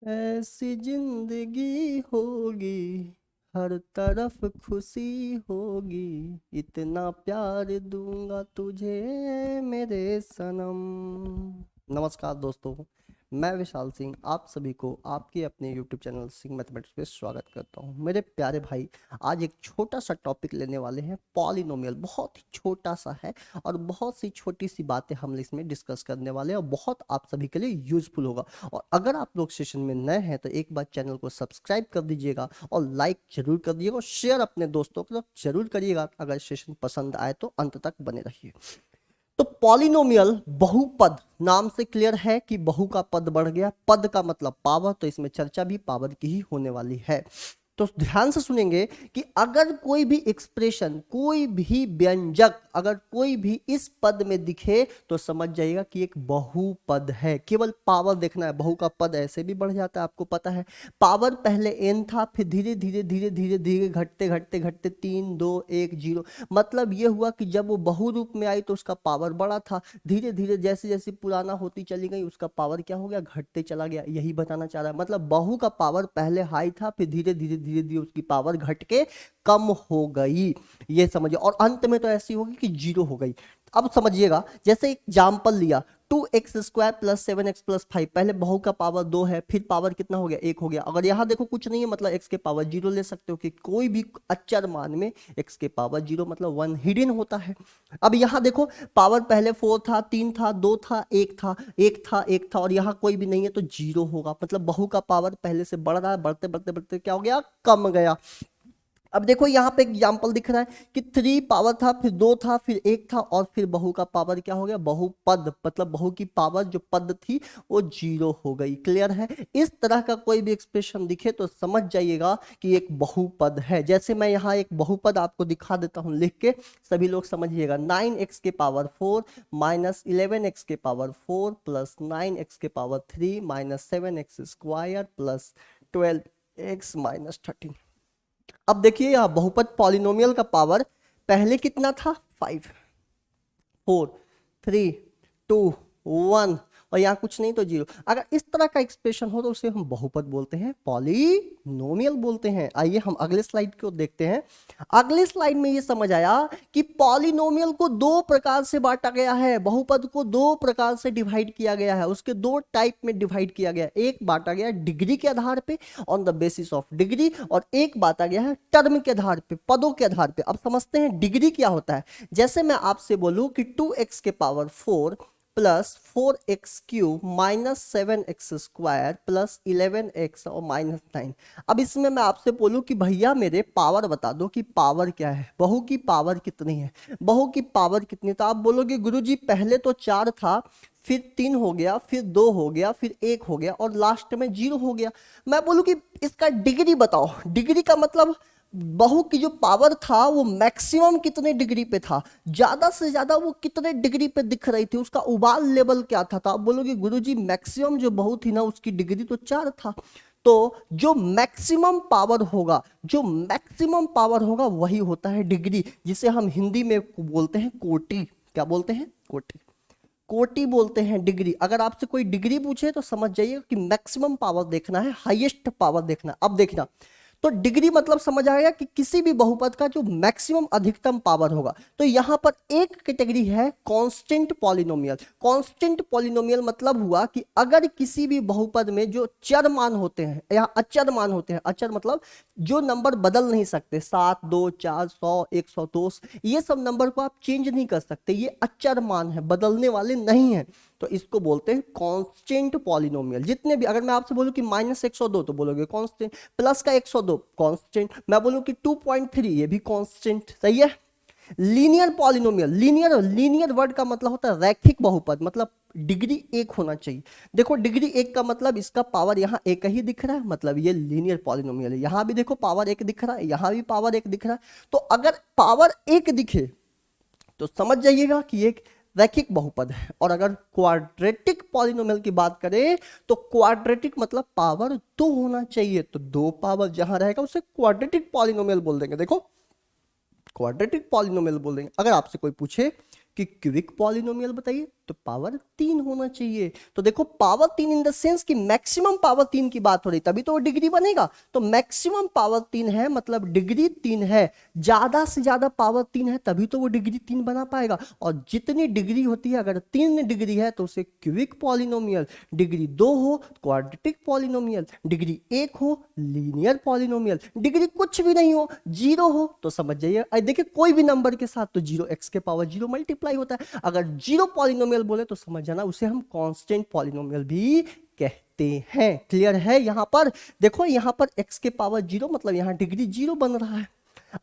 ऐसी जिंदगी होगी, हर तरफ खुशी होगी, इतना प्यार दूंगा तुझे मेरे सनम। नमस्कार दोस्तों, मैं विशाल सिंह आप सभी को आपके अपने YouTube चैनल सिंह मैथमेटिक्स पे स्वागत करता हूं। मेरे प्यारे भाई, आज एक छोटा सा टॉपिक लेने वाले हैं, पॉलिनोमियल। बहुत ही छोटा सा है और बहुत सी छोटी सी बातें हम इसमें डिस्कस करने वाले हैं और बहुत आप सभी के लिए यूजफुल होगा। और अगर आप लोग सेशन में नए हैं तो एक बार चैनल को सब्सक्राइब कर दीजिएगा और लाइक जरूर कर दीजिएगा और शेयर अपने दोस्तों के साथ जरूर करिएगा। अगर सेशन पसंद आए तो अंत तक बने रहिए। तो पॉलिनोमियल बहुपद नाम से क्लियर है कि बहु का पद बढ़ गया, पद का मतलब पावर, तो इसमें चर्चा भी पावर की ही होने वाली है। तो ध्यान से सुनेंगे कि अगर कोई भी एक्सप्रेशन, कोई भी व्यंजक, अगर कोई भी इस पद में दिखे तो समझ जाइएगा कि एक बहुपद है। केवल पावर देखना है, बहु का पद ऐसे भी बढ़ जाता है, आपको पता है। पावर पहले n था, फिर धीरे धीरे धीरे धीरे धीरे घटते घटते घटते 3 2 1 0। मतलब ये हुआ कि जब वो बहु रूप में आई तो उसका पावर बड़ा था, धीरे धीरे जैसे जैसे पुराना होती चली गई उसका पावर क्या हो गया, घटते चला गया। यही बताना चाह रहा है। मतलब बहु का पावर पहले हाई था, फिर धीरे धीरे धीरे धीरे उसकी पावर घट के कम हो गई, ये समझिए। और अंत में तो ऐसी होगी कि जीरो हो गई। अब समझिएगा, जैसे एग्जाम्पल लिया 2x² प्लस 7x प्लस 5, पहले बहु का पावर 2 है, फिर पावर कितना हो गया, 1 हो गया। अगर यहाँ देखो कुछ नहीं है, मतलब x के पावर 0 ले सकते हो कि कोई भी अचर मान में x के पावर 0 मतलब 1 हिडन होता है। अब यहाँ देखो, पावर पहले 4 था, 3 था, 2 था, 1 था, 1 था, 1 था, और यहाँ कोई भी नहीं है तो 0 होगा। मतलब बहु का पावर पहले से बढ़ रहा है, बढ़ते बढ़ते बढ़ते क्या हो गया, कम गया। अब देखो यहाँ पे एग्जाम्पल दिख रहा है कि 3 पावर था, फिर 2 था, फिर 1 था, और फिर बहु का पावर क्या हो गया, बहुपद। मतलब बहु की पावर जो पद थी वो 0 हो गई। क्लियर है। इस तरह का कोई भी एक्सप्रेशन दिखे तो समझ जाइएगा कि एक बहुपद है। जैसे मैं यहाँ एक बहुपद आपको दिखा देता हूँ लिख के, सभी लोग समझिएगा। 9x के पावर 4 माइनस 11x के पावर 4 प्लस 9x के power 3 minus 7x square plus 12x minus 13। अब देखिए यह बहुपद पॉलिनोमियल का पावर पहले कितना था, 5 4 3 2 1, और यहाँ कुछ नहीं तो 0। अगर इस तरह का एक्सप्रेशन हो तो उसे हम बहुपद बोलते हैं, पॉलिनोमियल बोलते हैं। आइए हम अगले स्लाइड को देखते हैं। अगले स्लाइड में ये समझ आया कि पॉलिनोमियल को दो प्रकार से बांटा गया है, बहुपद को दो प्रकार से डिवाइड किया गया है, उसके दो टाइप में डिवाइड किया गया। एक बांटा गया डिग्री के आधार पे, on the basis of degree, और एक बांटा गया है टर्म के आधार पे, पदों के आधार पे। अब समझते हैं डिग्री क्या होता है। जैसे मैं आपसे बोलूं कि 2x के power 4 plus 4x³ minus 7x square plus 11x और माइनस 9। अब इसमें मैं आपसे बोलूं कि भैया मेरे पावर बता दो कि पावर क्या है, बहु की पावर कितनी है, बहु की पावर कितनी। तो आप बोलोगे गुरुजी पहले तो 4 था, फिर 3 हो गया, फिर 2 हो गया, फिर 1 हो गया, और लास्ट में 0 हो गया। मैं बोलूं कि इसका डिग्री बताओ। डिग्री का मतलब बहु की जो पावर था वो मैक्सिमम कितने डिग्री पे था, ज्यादा से ज्यादा वो कितने डिग्री पे दिख रही थी, उसका उबाल लेवल क्या था। तो आप बोलोगे गुरुजी मैक्सिमम जो बहु थी ना उसकी डिग्री तो 4 था। तो जो मैक्सिमम पावर होगा, जो मैक्सिमम पावर होगा वही होता है डिग्री, जिसे हम हिंदी में बोलते हैं कोटि। क्या बोलते हैं, कोटि। कोटि बोलते हैं डिग्री। अगर आपसे कोई डिग्री पूछे तो समझ जाइए कि मैक्सिमम पावर देखना है, हाईएस्ट पावर देखना है। अब देखना, तो डिग्री मतलब समझ आएगा कि किसी भी बहुपद का जो मैक्सिमम अधिकतम पावर होगा। तो यहां पर एक कैटेगरी है कांस्टेंट पॉलिनोमियल। कांस्टेंट पॉलिनोमियल मतलब हुआ कि अगर किसी भी बहुपद में जो चर मान होते हैं या अचर मान होते हैं, अचर मतलब जो नंबर बदल नहीं सकते, 7 2 4 100 100 200, ये सब नंबर को आप चेंज नहीं कर सकते, ये अचर मान है, बदलने वाले नहीं है। तो इसको बोलते हैं कांस्टेंट पॉलिनोमियल। जितने भी, अगर मैं आपसे बोलूं कि -102 तो बोलोगे कांस्टेंट, प्लस का 102 कांस्टेंट, मैं बोलूं कि 2.3 ये भी कांस्टेंट। सही है। Linear polynomial, linear, linear word का मतलब होता है रैखिक बहुपद, मतलब डिग्री 1 होना चाहिए। देखो डिग्री 1 का मतलब इसका पावर यहाँ 1 ही दिख रहा है, मतलब ये लीनियर पॉलिनोमियल है। यहां भी देखो पावर 1 दिख रहा है, यहां भी पावर 1 दिख रहा है। तो अगर पावर 1 दिखे तो समझ जाइएगा कि एक रैखिक बहुपद है। और अगर क्वाड्रेटिक पॉलिनोमियल की बात करें तो क्वाड्रेटिक मतलब पावर 2 होना चाहिए। तो 2 पावर जहां रहेगा उसे क्वाड्रेटिक पॉलिनोमियल बोल देंगे। देखो क्वाड्रेटिक पॉलिनोमियल बोल देंगे। अगर आपसे कोई पूछे कि क्यूबिक पॉलिनोमियल बताइए तो पावर 3 होना चाहिए। तो देखो पावर 3 इन द सेंस कि मैक्सिमम पावर 3 की बात हो रही, तभी तो वो डिग्री बनेगा। तो मैक्सिमम पावर 3 है मतलब डिग्री 3 है, ज्यादा से ज्यादा पावर 3 है तभी तो वो डिग्री 3 बना पाएगा। और जितनी डिग्री होती है, अगर 3 डिग्री है तो उसे क्यूबिक पॉलिनोमियल, डिग्री 2 हो क्वाड्रेटिक पॉलिनोमियल, डिग्री 1 हो लीनियर पॉलिनोमियल, डिग्री कुछ भी नहीं हो 0 हो तो समझ जाइए, देखिए कोई भी नंबर के साथ तो 0 x के पावर 0 मल्टीप्लाई होता है। अगर 0 पॉलिनोमियल बोले तो समझ जाना उसे हम कांस्टेंट पॉलिनोमियल भी कहते हैं। क्लियर है? यहां पर देखो, यहां पर x के पावर 0 मतलब यहां डिग्री 0 बन रहा है।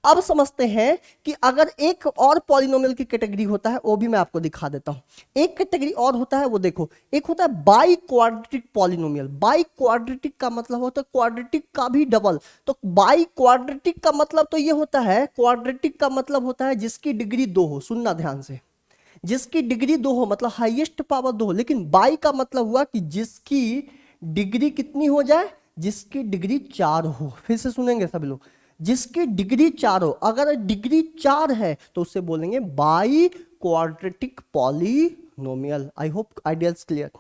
अब समझते हैं कि अगर एक और पॉलिनोमियल की कैटेगरी होता है, वो भी मैं आपको दिखा देता हूं। एक कैटेगरी और होता है, वो देखो, एक होता है by quadratic polynomial. By quadratic का मतलब होता है क्वाड्रेटिक का भी डबल। तो बाई क्वाड्रेटिक का मतलब तो ये होता है, क्वाड्रेटिक का मतलब होता है जिसकी डिग्री 2 हो। सुनना ध्यान से, जिसकी डिग्री 2 हो मतलब हाईएस्ट पावर 2 हो। लेकिन बाई का मतलब हुआ कि जिसकी डिग्री कितनी हो जाए, जिसकी डिग्री 4 हो। फिर से सुनेंगे सभी लोग, जिसकी डिग्री 4 हो। अगर डिग्री 4 है तो उसे बोलेंगे by quadratic polynomial. I hope ideals clear.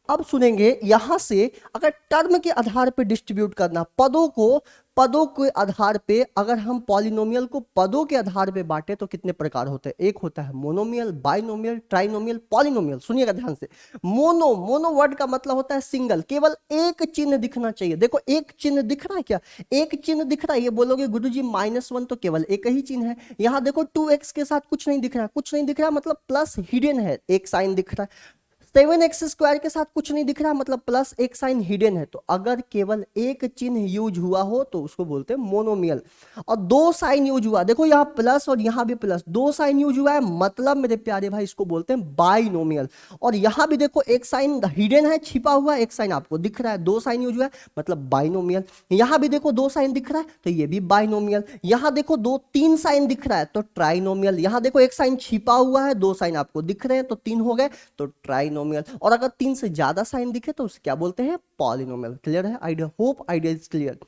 अब सुनेंगे यहां से, अगर टर्म के आधार पे डिस्ट्रीब्यूट करना, पदों के आधार पे, अगर हम पॉलिनोमियल को पदों के आधार पे बांटे तो कितने प्रकार होते हैं? एक होता है मोनोमियल, बाइनोमियल, ट्राइनोमियल, पॉलिनोमियल। सुनिएगा ध्यान से। मोनो वर्ड का मतलब होता है सिंगल, केवल एक चिन्ह दिखना चाहिए। देखो एक चिन्ह दिख रहा है क्या? एक चिन्ह दिख रहा है। ये बोलोगे गुरुजी -1 तो केवल एक ही चिन्ह है। यहां देखो 2x के साथ कुछ नहीं दिख रहा, कुछ नहीं दिख रहा मतलब प्लस हिडन है, एक साइन दिख रहा है। 7x² के साथ कुछ नहीं दिख रहा मतलब प्लस एक साइन हिडन है। तो अगर केवल एक चिन्ह यूज हुआ हो तो उसको बोलते हैं मोनोमियल। और 2 साइन यूज हुआ, देखो यहाँ प्लस और यहाँ भी प्लस, 2 साइन यूज हुआ है मतलब मेरे प्यारे भाई इसको बोलते हैं बाइनोमियल। और यहाँ भी देखो एक साइन हिडन है, छिपा हुआ, एक साइन आपको दिख रहा है, 2 साइन यूज हुआ है मतलब बाइनोमियल। यहाँ भी देखो 2 साइन दिख रहा है तो ये भी बाइनोमियल। यहाँ देखो 3 साइन दिख रहा है तो ट्राइनोमियल। यहाँ देखो एक साइन छिपा हुआ है, 2 साइन आपको दिख रहे हैं तो 3 हो गए तो ट्राइनोमियल। और अगर 3 से ज्यादा साइन दिखे तो उसे क्या बोलते हैं? पॉलिनोमियल। क्लियर है? Idea, hope idea is clear.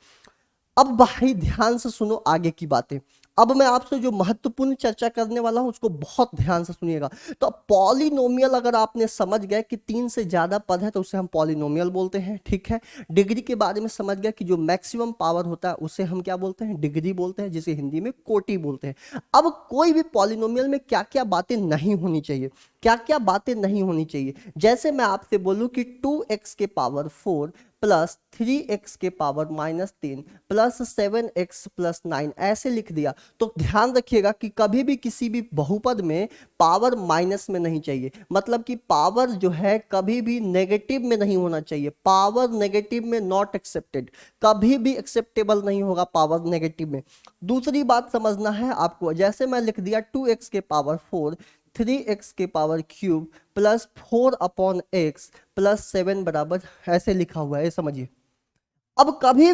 अब भाई ध्यान से सुनो आगे की बातें। अब मैं आपसे जो महत्वपूर्ण चर्चा करने वाला हूं उसको बहुत ध्यान से सुनिएगा। तो पॉलिनोमियल अगर आपने समझ गए कि 3 से ज्यादा पद है तो उसे हम पॉलिनोमियल बोलते हैं, ठीक है। डिग्री के बारे में समझ गया कि जो मैक्सिमम पावर होता है उसे हम क्या बोलते हैं? डिग्री बोलते हैं, जिसे हिंदी में कोटि बोलते हैं। अब कोई भी पॉलिनोमियल में क्या क्या बातें नहीं होनी चाहिए, क्या क्या बातें नहीं होनी चाहिए। जैसे मैं आपसे बोलूं कि 2x के पावर 4 प्लस 3x के पावर -3 प्लस 7x प्लस 9 ऐसे लिख दिया, तो ध्यान रखिएगा कि कभी भी किसी भी बहुपद में पावर माइनस में नहीं चाहिए। मतलब कि पावर जो है कभी भी नेगेटिव में नहीं होना चाहिए। पावर नेगेटिव में नॉट एक्सेप्टेड, कभी भी एक्सेप्टेबल नहीं होगा पावर नेगेटिव में। दूसरी बात समझना है आपको, जैसे मैं लिख दिया 2x के पावर 4 3x के power cube plus 4/x plus 7 बराबर ऐसे लिखा हुआ है, समझिए। अब कभी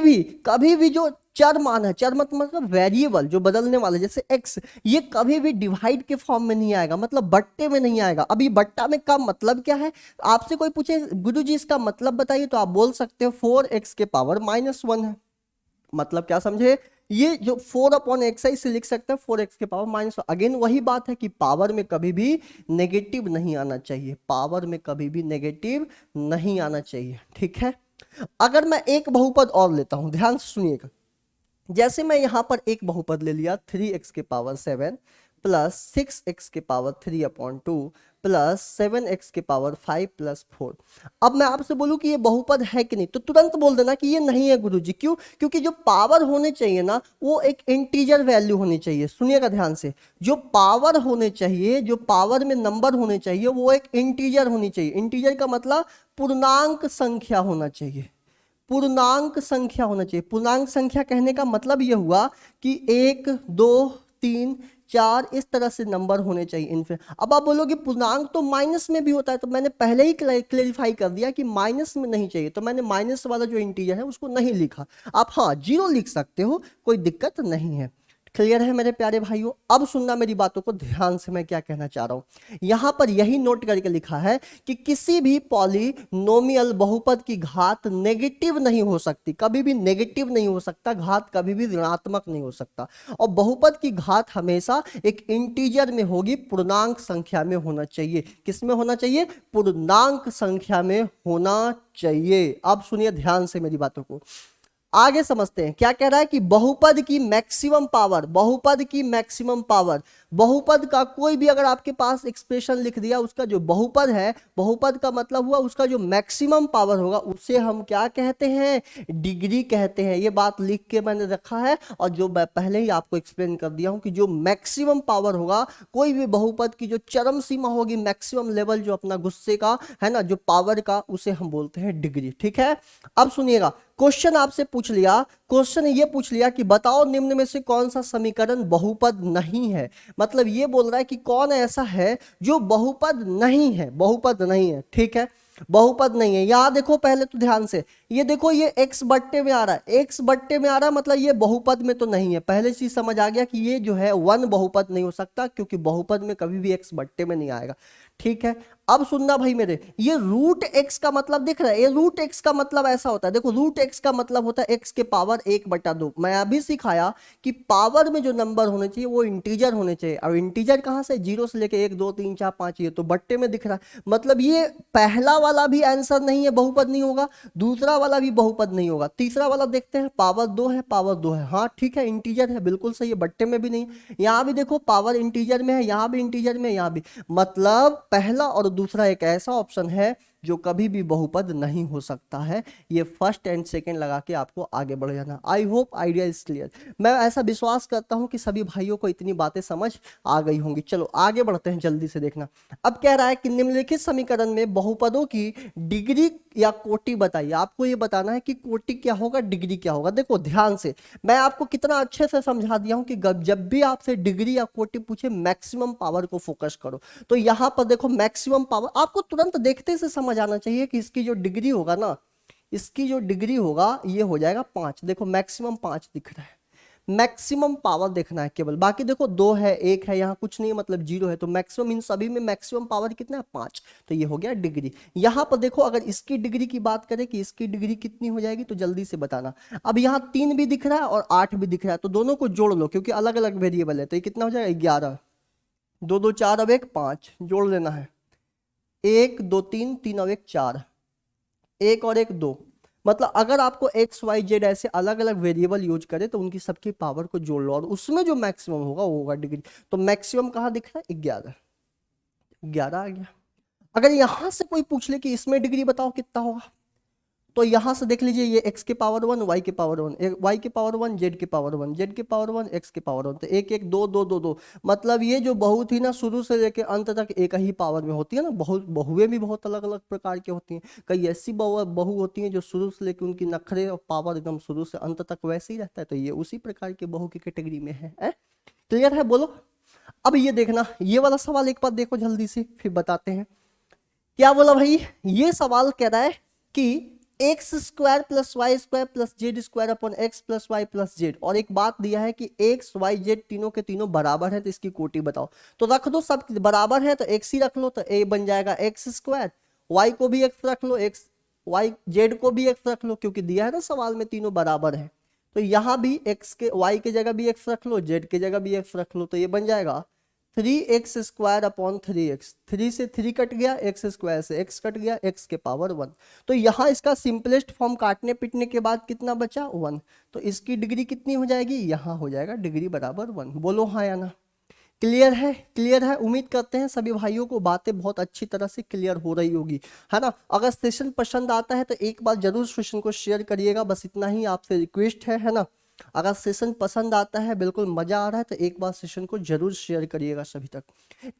भी जो चर मान है, चर मतलब वेरिएबल जो बदलने वाला, जैसे x, ये कभी भी डिवाइड के फॉर्म में नहीं आएगा, मतलब बट्टे में नहीं आएगा। अभी बट्टा में का मतलब क्या है? आपसे कोई पूछे गुरुजी इसका मतलब बताइए तो आप बोल सकते हो 4x के पावर -1 है। मतलब क्या समझे? ये जो 4/x है इसे लिख सकते हैं 4x के पावर -1। अगेन वही बात है कि पावर में कभी भी नेगेटिव नहीं आना चाहिए, पावर में कभी भी नेगेटिव नहीं आना चाहिए, ठीक है। अगर मैं एक बहुपद और लेता हूं, ध्यान से सुनिएगा। जैसे मैं यहां पर एक बहुपद ले लिया 3x के पावर 7 प्लस 6x के पावर 3/2 प्लस 7x के पावर 5 प्लस 4। अब मैं आपसे बोलूं कि ये बहुपद है कि नहीं, तो तुरंत बोल देना कि ये नहीं है गुरुजी। क्यों? क्योंकि जो पावर होने चाहिए ना वो एक इंटीजर वैल्यू होनी चाहिए। सुनिएगा ध्यान से, जो पावर होने चाहिए, जो पावर में नंबर होने चाहिए वो एक इंटीजर होनी चाहिए। इंटीजर का मतलब पूर्णांक संख्या होना चाहिए, पूर्णांक संख्या होना चाहिए। पूर्णांक संख्या कहने का मतलब यह हुआ कि 1 2 3 4 इस तरह से नंबर होने चाहिए इनफिनिट। अब आप बोलोगे पूर्णांक तो माइनस में भी होता है, तो मैंने पहले ही क्लेरिफाई कर दिया कि माइनस में नहीं चाहिए, तो मैंने माइनस वाला जो इंटीजर है उसको नहीं लिखा। आप हाँ 0 लिख सकते हो, कोई दिक्कत नहीं है। क्लियर है मेरे प्यारे भाइयों? अब सुनना मेरी बातों को ध्यान से, मैं क्या कहना चाह रहा हूं। यहां पर यही नोट करके लिखा है कि किसी भी पॉलिनोमियल बहुपद की घात नेगेटिव नहीं हो सकती, कभी भी नेगेटिव नहीं हो सकता, घात कभी भी ऋणात्मक नहीं हो सकता। और बहुपद की घात हमेशा एक इंटीजर में होगी, पूर्णांक संख्या में होना चाहिए। किस में होना चाहिए? पूर्णांक संख्या में होना चाहिए। अब सुनिए ध्यान से मेरी बातों को, आगे समझते हैं। क्या कह रहा है कि बहुपद की मैक्सिमम पावर, बहुपद की मैक्सिमम पावर, बहुपद का कोई भी अगर आपके पास एक्सप्रेशन लिख दिया, उसका जो बहुपद है, बहुपद का मतलब हुआ उसका जो मैक्सिमम पावर होगा, उसे हम क्या कहते हैं? डिग्री कहते हैं। ये बात लिख के मैंने रखा है, और जो मैं पहले ही आपको एक्सप्लेन कर दिया हूं कि जो मैक्सिमम पावर होगा कोई भी बहुपद की, जो चरम सीमा होगी, मैक्सिमम लेवल जो अपना गुस्से का है ना, जो पावर का, उसे हम बोलते हैं डिग्री। ठीक है, अब सुनिएगा, क्वेश्चन आपसे पूछ लिया, क्वेश्चन ये पूछ लिया कि बताओ निम्न में से कौन सा समीकरण बहुपद नहीं है। मतलब ये बोल रहा है कि कौन ऐसा है जो बहुपद नहीं है, बहुपद नहीं है। ठीक है, बहुपद नहीं है। यहां देखो पहले तो ध्यान से, ये देखो ये x बट्टे में आ रहा है, x बट्टे में आ रहा है, मतलब ये बहुपद में तो नहीं है। पहले चीज समझ आ गया कि ये जो है 1 बहुपद नहीं हो सकता, क्योंकि बहुपद में कभी भी x बट्टे में नहीं आएगा। ठीक है, अब सुनना भाई मेरे, ये रूट x का मतलब दिख रहा है, ये रूट x का मतलब ऐसा होता है, देखो रूट x का मतलब होता है x के पावर 1/2। मैं अभी सिखाया कि पावर में जो नंबर होने चाहिए वो इंटीजर होने चाहिए। अब इंटीजर कहां से? 0 से लेके 1 2 3 4 5, ये तो बट्टे में दिख रहा है, मतलब ये पहला वाला भी आंसर नहीं है, बहुपद नहीं होगा, दूसरा वाला भी बहुपद नहीं होगा, तीसरा वाला देखते हैं, पावर 2 है, पावर 2 है, हाँ ठीक है, इंटीजर है, बिल्कुल सही है, बट्टे में भी नहीं। यहां भी देखो पावर इंटीजर में है, यहां भी इंटीजर में, यहां भी, मतलब पहला और दूसरा एक ऐसा ऑप्शन है जो कभी भी बहुपद नहीं हो सकता है। ये फर्स्ट एंड सेकंड लगा के आपको आगे बढ़ जाना। आई होप आइडिया इज क्लियर। मैं ऐसा विश्वास करता हूं कि सभी भाइयों को इतनी बातें समझ आ गई होंगी। चलो आगे बढ़ते हैं, जल्दी से देखना। अब कह रहा है कि निम्नलिखित समीकरण में बहुपदों की डिग्री या कोटि बताइए। आपको ये बताना है कि कोटि क्या होगा, डिग्री क्या होगा। देखो ध्यान से, मैं आपको कितना अच्छे से समझा दिया हूं कि जब भी आपसे डिग्री या कोटि पूछे, मैक्सिमम पावर को फोकस करो। तो यहां पर देखो मैक्सिमम पावर, आपको तुरंत देखते से समझ आना चाहिए कि इसकी जो डिग्री होगा ना, इसकी जो डिग्री होगा ये हो जाएगा 5। देखो मैक्सिमम 5 दिख रहा है, मैक्सिमम पावर देखना है केवल। बाकी देखो 2 है, 1 है, यहाँ कुछ नहीं है, मतलब 0 है। तो मैक्सिमम इन सभी में मैक्सिमम पावर कितना है? 5। तो ये हो गया डिग्री। यहां पर देखो अगर इसकी डिग्री की बात करें कि इसकी डिग्री कितनी हो जाएगी, तो जल्दी से बताना। अब यहाँ 3 भी दिख रहा है और 8 भी दिख रहा है, तो दोनों को जोड़ लो, क्योंकि अलग अलग वेरिएबल है। तो ये कितना हो जाएगा? 11। 2 2 4, अब 1 5, जोड़ लेना है। 1 2 3, 3 और 1 4, 1 और 1 2। मतलब अगर आपको एक्स वाई जेड ऐसे अलग अलग वेरिएबल यूज करे तो उनकी सबकी पावर को जोड़ लो, और उसमें जो मैक्सिमम होगा वो होगा डिग्री। तो मैक्सिमम कहाँ दिख रहा है? 11। 11 आ गया। अगर यहां से कोई पूछ ले कि इसमें डिग्री बताओ कितना होगा, तो यहां से देख लीजिए, ये x के पावर 1, y के पावर 1, y के पावर 1, z के पावर 1, z के पावर 1, x के पावर 1। तो 1 1 2 2 2 2, मतलब ये जो बहु थी ना, शुरू से लेके अंत तक एक ही पावर में होती है ना। बहुएं भी बहुत अलग अलग प्रकार की होती हैं। कई ऐसी बहु होती हैं जो शुरू से लेके उनकी नखरे और पावर एकदम शुरू से अंत तक वैसे ही रहता है। तो ये उसी प्रकार के बहु की कैटेगरी में है। क्लियर है? बोलो। अब ये देखना, ये वाला सवाल एक बार देखो जल्दी से, फिर बताते हैं। क्या बोला भाई? ये सवाल कह रहा है कि x square plus y square plus z square upon x plus y plus z, और एक बात दिया है कि एक्स वाई जेड तीनों के तीनों बराबर है, तो इसकी कोटि बताओ। तो रख दो, सब बराबर है तो एक्स ही रख लो, तो ए बन जाएगा एक्स स्क्वायर, वाई को भी एक्स रख लो, एक्स वाई जेड को भी एक्स रख लो, क्योंकि दिया है ना सवाल में तीनों बराबर है। तो यहां भी एक्स के, वाई की जगह भी एक्स रख लो, जेड की जगह भी एक्स रख लो, तो ये बन जाएगा 3x स्क्वायर अपॉन 3x। 3 से 3 कट गया, एक्स स्क्वायर से x कट गया, x के पावर 1। तो यहां इसका सिंपलेस्ट फॉर्म काटने पिटने के बाद कितना बचा? 1। तो इसकी डिग्री कितनी हो जाएगी? यहां हो जाएगा डिग्री बराबर 1। बोलो हाँ या ना? क्लियर है? क्लियर है? उम्मीद करते हैं सभी भाइयों को बातें बहुत अच्छी तरह से क्लियर हो रही होगी, है ना। अगर सेशन पसंद आता है तो एक बार जरूर सेशन को शेयर करिएगा, बस इतना ही आपसे रिक्वेस्ट है ना। अगर सेशन पसंद आता है, बिल्कुल मजा आ रहा है, तो एक बार सेशन को जरूर शेयर करिएगा सभी तक।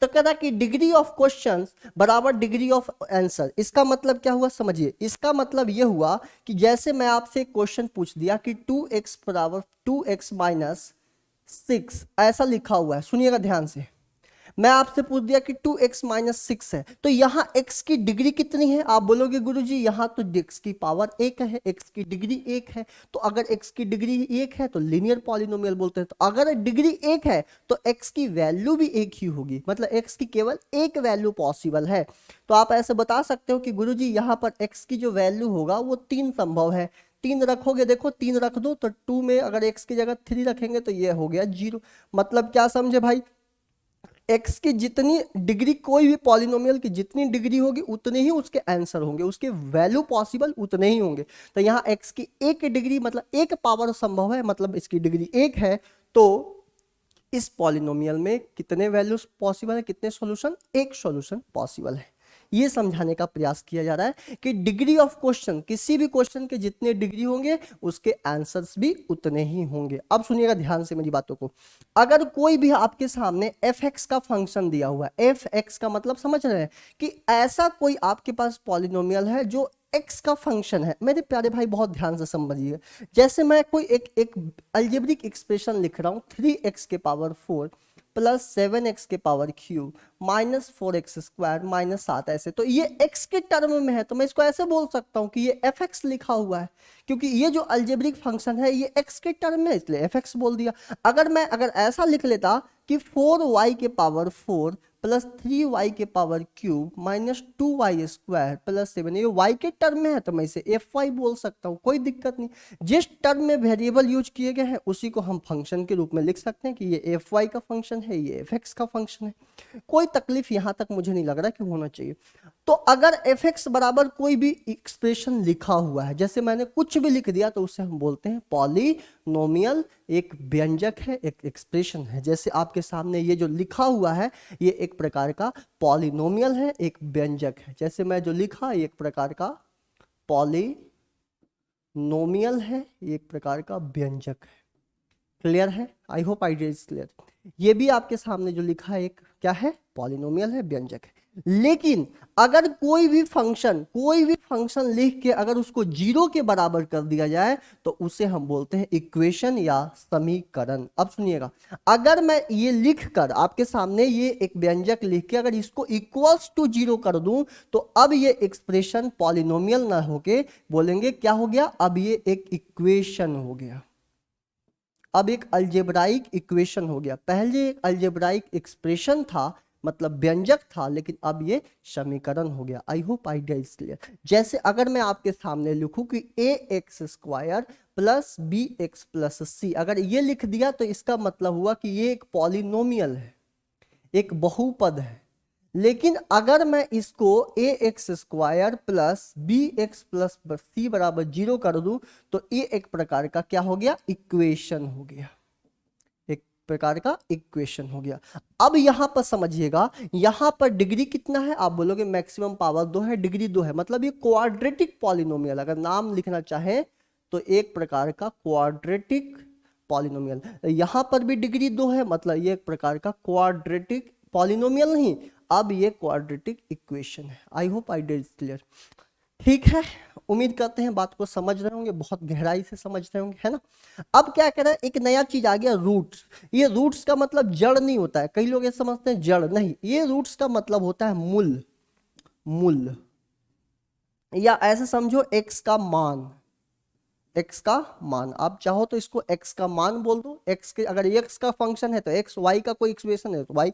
तो कहता कि डिग्री ऑफ क्वेश्चंस बराबर डिग्री ऑफ आंसर। इसका मतलब क्या हुआ समझिए। इसका मतलब यह हुआ कि जैसे मैं आपसे क्वेश्चन पूछ दिया कि 2x बराबर 2x माइनस 6, ऐसा लिखा हुआ है, सुनिएगा ध्यान से। मैं आपसे पूछ दिया कि 2x माइनस 6 है, तो यहाँ x की डिग्री कितनी है? आप बोलोगे गुरुजी यहाँ तो x की पावर 1 है, x की डिग्री 1 है, तो अगर x की डिग्री 1 है तो लीनियर पॉलिनोमियल बोलते हैं। तो अगर डिग्री 1 है तो x की वैल्यू भी 1 ही होगी, मतलब x की केवल एक वैल्यू पॉसिबल है। तो आप ऐसे बता सकते हो कि गुरुजी यहाँ पर x की जो वैल्यू होगा वो 3 संभव है। 3 रखोगे, देखो 3 रख दो तो 2 में अगर x की जगह 3 रखेंगे तो ये हो गया 0। मतलब क्या समझे भाई, x की जितनी डिग्री, कोई भी पॉलिनोमियल की जितनी डिग्री होगी उतने ही उसके आंसर होंगे, उसके वैल्यू पॉसिबल उतने ही होंगे। तो यहाँ x की एक डिग्री मतलब एक पावर संभव है, मतलब इसकी डिग्री 1 है, तो इस पॉलिनोमियल में कितने वैल्यूज पॉसिबल है, कितने सॉल्यूशन? एक सॉल्यूशन पॉसिबल है। ये समझाने का प्रयास किया जा रहा है कि डिग्री ऑफ क्वेश्चन, किसी भी क्वेश्चन के जितने डिग्री होंगे उसके आंसर्स भी उतने ही होंगे। अब सुनिएगा ध्यान से मेरी बातों को। अगर कोई भी आपके सामने fx का फंक्शन दिया हुआ है, fx का मतलब समझ रहे हैं कि ऐसा कोई आपके पास पॉलिनोमियल है जो x का फंक्शन है। मेरे प्यारे भाई बहुत ध्यान से समझिए, जैसे मैं कोई एक अलजेब्रिक एक्सप्रेशन लिख रहा हूं, 3x के पावर 4 प्लस 7x के power cube minus 4x square minus 7, ऐसे। तो ये x के टर्म में है तो मैं इसको ऐसे बोल सकता हूं कि ये fx लिखा हुआ है, क्योंकि ये जो अलजेब्रिक फंक्शन है ये x के टर्म में है, इसलिए fx बोल दिया। अगर ऐसा लिख लेता कि 4y के पावर 4 प्लस 3y के power cube minus 2y square plus 7, ये y के टर्म में है तो मैं इसे fy बोल सकता हूँ, कोई दिक्कत नहीं। जिस टर्म में वेरिएबल यूज किए गए हैं उसी को हम फंक्शन के रूप में लिख सकते हैं कि ये fy का फंक्शन है, ये fx का फंक्शन है। कोई तकलीफ यहां तक मुझे नहीं लग रहा कि होना चाहिए। तो अगर fx बराबर कोई भी एक्सप्रेशन लिखा हुआ है, जैसे मैंने कुछ भी लिख दिया, तो उसे हम बोलते हैं पॉलिनोमियल। एक व्यंजक है, एक एक्सप्रेशन है। जैसे आपके सामने ये जो लिखा हुआ है ये एक प्रकार का पॉलिनोमियल है, एक व्यंजक है। जैसे मैं जो लिखा ये एक प्रकार का पॉलिनोमियल है, ये एक प्रकार का व्यंजक है। क्लियर है? आई होप आइडिया इज क्लियर। ये भी आपके सामने जो लिखा है एक क्या है? पॉलिनोमियल है, व्यंजक है। लेकिन अगर कोई भी फंक्शन लिख के अगर उसको 0 के बराबर कर दिया जाए तो उसे हम बोलते हैं इक्वेशन या समीकरण। अब सुनिएगा, अगर मैं ये लिख कर आपके सामने ये एक व्यंजक लिख के अगर इसको इक्वल्स टू 0 कर दूं तो अब ये एक्सप्रेशन पॉलिनोमियल ना होके बोलेंगे क्या हो गया? अब ये एक इक्वेशन हो गया, अब एक अलजेब्राइक इक्वेशन हो गया। पहले एक अलजेब्राइक एक्सप्रेशन था, मतलब व्यंजक था, लेकिन अब ये समीकरण हो गया। आई होप आइडिया इज क्लियर। जैसे अगर मैं आपके सामने लिखूं कि ax square plus bx plus c, अगर ये लिख दिया तो इसका मतलब हुआ कि ये एक पॉलिनोमियल है, एक बहुपद है। लेकिन अगर मैं इसको ax square plus bx plus c बराबर 0 कर दूं तो ये एक प्रकार का क्या हो गया? इक्वेशन हो गया, एक प्रकार का इक्वेशन हो गया। अब यहां पर समझिएगा, यहां पर डिग्री कितना है? आप बोलोगे मैक्सिमम पावर 2 है, डिग्री 2 है, मतलब ये क्वाड्रेटिक पॉलिनोमियल। अगर नाम लिखना चाहे तो एक प्रकार का क्वाड्रेटिक पॉलिनोमियल। यहां पर भी डिग्री 2 है, मतलब ये एक प्रकार का क्वाड्रेटिक पॉलिनोमियल नहीं, अब ये क्वाड्रेटिक इक्वेशन है। आई होप आइडिया इज क्लियर। ठीक है, उम्मीद करते हैं बात को समझ रहे होंगे, बहुत गहराई से समझ रहे होंगे, है ना। अब क्या कह रहा है, एक नया चीज आ गया, रूट्स। ये रूट्स का मतलब जड़ नहीं होता है, कई लोग ये समझते हैं जड़, नहीं, ये रूट्स का मतलब होता है मूल। मूल या ऐसे समझो एक्स का मान, एक्स का मान। आप चाहो तो इसको एक्स का मान बोल दो, एक्स के अगर एक्स का फंक्शन है तो एक्स, वाई का कोई एक्सप्रेशन है तो वाई।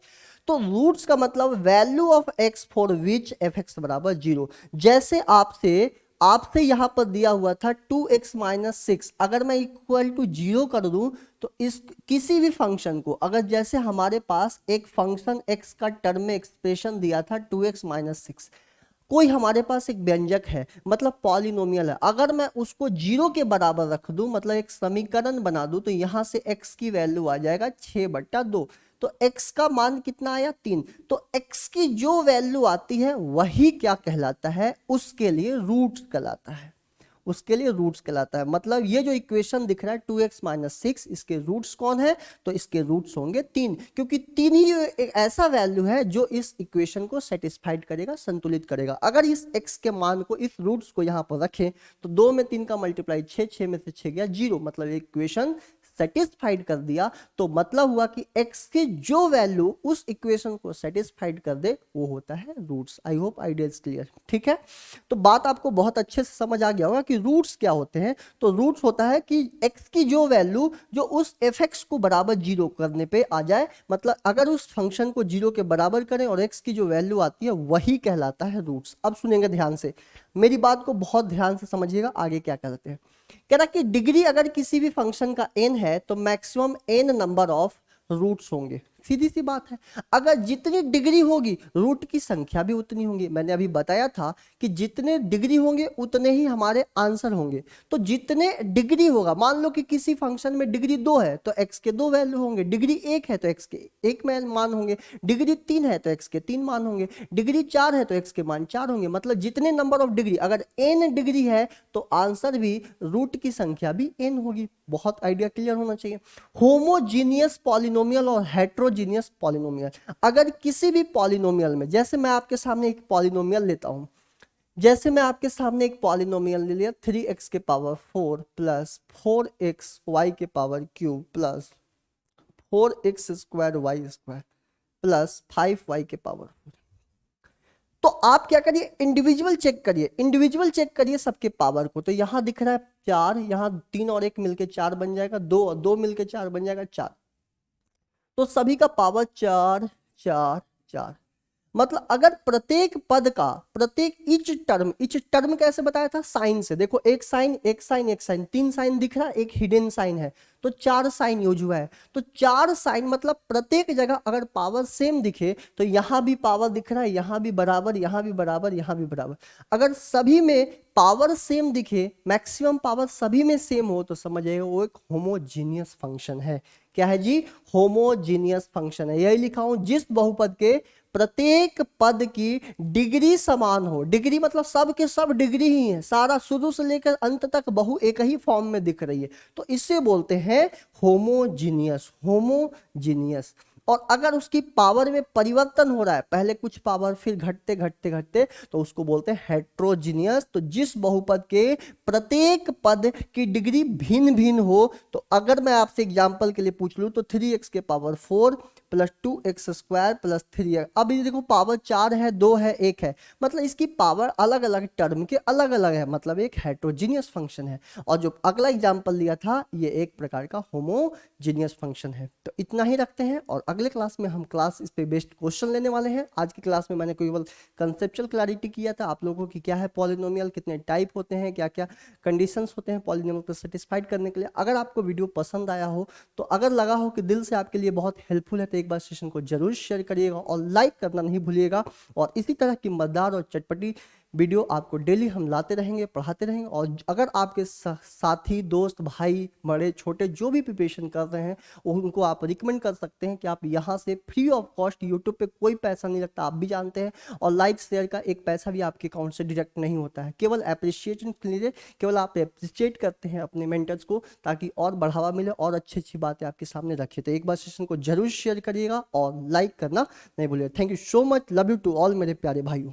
तो रूट्स का मतलब value of x for which F x बराबर 0। जैसे आपसे यहां पर दिया हुआ था 2x माइनस 6, अगर मैं इक्वल टू 0 कर दूं तो इस किसी भी फंक्शन को, अगर जैसे हमारे पास एक फंक्शन x का टर्म में एक्सप्रेशन दिया था 2x माइनस 6, कोई हमारे पास एक व्यंजक है, मतलब पॉलिनोमियल है, अगर मैं उसको 0 के बराबर रख दूं, मतलब एक समीकरण बना दूं, तो यहां से x की वैल्यू आ जाएगा 6/2। तो x का मान कितना आया? 3। तो x की जो वैल्यू आती है वही क्या कहलाता है? उसके लिए रूट्स कहलाता है, उसके लिए रूट्स कहलाता है। मतलब ये जो इक्वेशन दिख रहा है 2x माइनस 6, इसके रूट्स कौन है? तो इसके रूट्स होंगे 3, क्योंकि 3 ही एक ऐसा वैल्यू है जो इस इक्वेशन को सेटिस्फाइड करेगा, संतुलित करेगा। अगर इस x के मान को, इस रूट्स को यहाँ पर रखें तो 2 में 3 का मल्टीप्लाई 6, 6 में से 6 गया 0, मतलब इक्वेशन सेटिस्फाइड कर दिया तो मतलब हुआ कि x की जो वैल्यू उस इक्वेशन को सेटिस्फाइड कर दे वो होता है roots. I hope idea is clear, ठीक है। तो बात आपको बहुत अच्छे से समझ आ गया होगा कि रूट्स क्या होते हैं। तो रूट्स होता है कि x की जो वैल्यू जो उस fx को बराबर जीरो करने पे आ जाए, मतलब अगर उस फंक्शन को जीरो के बराबर करें और x की जो वैल्यू आती है वही कहलाता है रूट्स। अब सुनेंगे ध्यान से, मेरी बात को बहुत ध्यान से समझिएगा, आगे क्या करते हैं। कह रहा कि डिग्री अगर किसी भी फंक्शन का n है तो maximum n number of roots होंगे। सीधी सी बात है, अगर जितनी डिग्री होगी रूट की संख्या भी उतनी होगी। मैंने अभी बताया था कि जितने डिग्री होंगे उतने ही हमारे आंसर होंगे। तो जितने डिग्री होगा, मान लो कि किसी फंक्शन में डिग्री 2 है तो x के 2 वैल्यू होंगे, डिग्री 1 है तो x के 1 मान होंगे, डिग्री 3 है तो x के 3 मान होंगे, डिग्री 4 है तो x के मान 4 होंगे। मतलब जितने नंबर ऑफ डिग्री, अगर n डिग्री है तो आंसर भी रूट की संख्या भी n होगी। बहुत आइडिया क्लियर होना चाहिए। होमोजीनियस पॉलिनोमियल और हेट्रोजीनियस पॉलिनोमियल, अगर किसी भी पॉलिनोमियल में, जैसे मैं आपके सामने एक पॉलिनोमियल लेता हूं, जैसे मैं आपके सामने एक पॉलिनोमियल ले लिया 3x के पावर 4 प्लस 4x y के power cube plus 4x square y square plus 5y के पावर 4। तो आप क्या करिए, इंडिविजुअल चेक करिए, इंडिविजुअल चेक करिए सबके पावर को। तो यहां दिख रहा है 4, यहां 3 और 1 मिलके 4 बन जाएगा, 2 और 2 मिलके 4 बन जाएगा 4। तो सभी का पावर 4 4 4। मतलब अगर प्रत्येक पद का, प्रत्येक इच टर्म कैसे बताया था, साइन से। देखो एक साइन एक साइन एक साइन, 3 साइन दिख रहा है, एक हिडन साइन है, तो 4 साइन यूज हुआ है। तो 4 साइन मतलब प्रत्येक जगह अगर पावर सेम दिखे तो यहां भी पावर दिख रहा है, यहां भी बराबर, यहां भी बराबर, यहां भी बराबर। अगर सभी में पावर सेम दिखे, मैक्सिमम पावर सभी में सेम हो, तो समझिएगा वो एक होमोजीनियस फंक्शन है। क्या है जी, होमोजीनियस फंक्शन है। यही लिखा हूं, जिस बहुपद के प्रत्येक पद की डिग्री समान हो। डिग्री मतलब सब के सब डिग्री ही है, सारा शुरू से लेकर अंत तक बहु एक ही फॉर्म में दिख रही है, तो इसे बोलते हैं होमोजीनियस। होमोजीनियस। और अगर उसकी पावर में परिवर्तन हो रहा है, पहले कुछ पावर फिर घटते घटते घटते, तो उसको बोलते हैं हेट्रोजीनियस। तो जिस बहुपद के प्रत्येक पद की डिग्री भिन्न भिन्न हो, तो अगर मैं आपसे एग्जांपल के लिए पूछ लूं तो 3x के power 4 plus 2x square plus 3x। अब ये देखो पावर 4 है, 2 है, 1 है, मतलब इसकी पावर अलग अलग टर्म के अलग अलग है, मतलब एक हेट्रोजीनियस फंक्शन है। और जो अगला एग्जांपल लिया था ये एक प्रकार का होमोजीनियस फंक्शन है। तो इतना ही रखते हैं, और अगले क्लास में हम क्लास इस पे बेस्ड क्वेश्चन लेने वाले हैं। आज की क्लास में मैंने केवल कंसेप्चुअल क्लैरिटी किया था आप लोगों की, क्या है पॉलिनोमियल, कितने टाइप होते हैं, क्या क्या कंडीशंस होते हैं पॉलिनोमियल को सेटिस्फाइड करने के लिए। अगर आपको वीडियो पसंद आया हो, तो अगर लगा हो कि दिल से आपके लिए बहुत हेल्पफुल है, तो एक बार सेशन को जरूर शेयर करिएगा और लाइक करना नहीं भूलिएगा। और इसी तरह की मजेदार और चटपटी वीडियो आपको डेली हम लाते रहेंगे, पढ़ाते रहेंगे। और अगर आपके साथी, दोस्त, भाई, बड़े छोटे जो भी प्रिपरेशन कर रहे हैं, उनको आप रिकमेंड कर सकते हैं कि आप यहाँ से फ्री ऑफ कॉस्ट, यूट्यूब पे कोई पैसा नहीं लगता, आप भी जानते हैं, और लाइक शेयर का एक पैसा भी आपके अकाउंट से डायरेक्ट नहीं होता है, केवल अप्रिशिएशन के लिए, केवल आप अप्रिशिएट करते हैं अपने मेंटर्स को, ताकि और बढ़ावा मिले और अच्छी अच्छी बातें आपके सामने रखिए। तो एक बार सेशन को जरूर शेयर करिएगा और लाइक करना नहीं भूलिएगा। Thank you so much, love you to all मेरे प्यारे भाइयों।